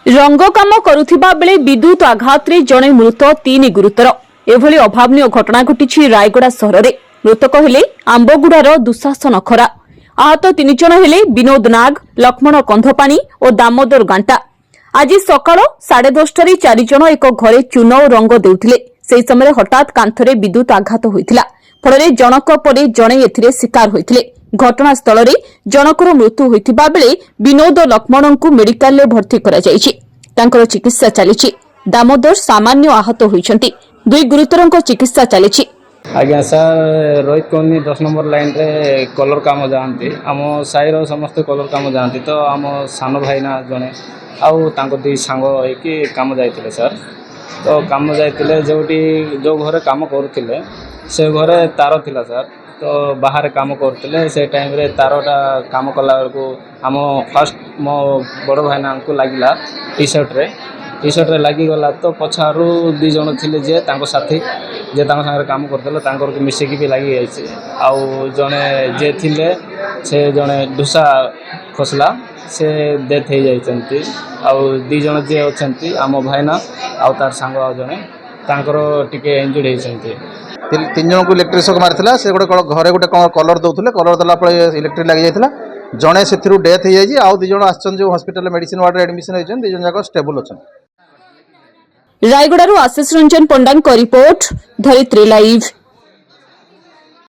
रंग काम करुथिबा बेले विद्युत आघात रे जणे मृत तीन गुरुतर एभली अभावनीय घटना घटी रायगड़ा सहर में। मृतक हेले आंबगुड़ार दुशासन खरा। आहत तीन जण हेले विनोद नाग, लक्ष्मण कंधपाणी और दामोदर गांटा। आज सकाळ 10:30 चार जण एक घरे चून और रंग देउथिले। सेही समय हठात कांथरे विद्युत आघात होइथिला। फଳରେ जनक परे जणे एथिरे शिकार होइथिले। घटनास्थल में जनकर मृत्यु होइथिबा बेले विनोद और लक्ष्मण को मेडिकल में भर्ती करा जायछि। तांकर चिकित्सा चली। दामोदर सामान्य आहत होइछन्ति। दुई गुरुतरଙ୍କ चिकित्सा चली। आज्ञा sir Rohit colony 10 number line रे कलर काम जानती आम साईर समस्त कलर काम जानती तो आम सान भाई ना जड़े आउ दुई सांग होगी काम जाते सर। तो काम जाते जो घरे काम करुले से घरे तार थिला सर। तो बाहर काम करते से टाइम रे तारटा काम कला बेलू आम फास्ट मो बड़ भाईना को लगिला टी शर्ट रे लगिगला। तो पछारू दी जन थिले जे तांको साथी जे सागर काम करते मिसेकी भी लगी जाए। जड़े जे थिले से जड़े ढुसा खसला से डेथ हो जाती। दी जन जे अच्छी आम भाईना आर सांग जड़े तांकर टिके इंजुर्ड होती। तीन जन को इलेक्ट्रिक शॉक मारता से गोटे घरे गोटे कलर दौले कलर देला इलेक्ट्रिक लगी जाता जड़े से डेथ हो जाए। आउ दी जन आसछन जो हॉस्पिटल मेडिसिन वार्ड एडमिशन होइछन दी जन जाक स्टेबल अच्छा। रायगड़ारू आशीष रंजन पंडा रिपोर्ट धरित्री लाइव।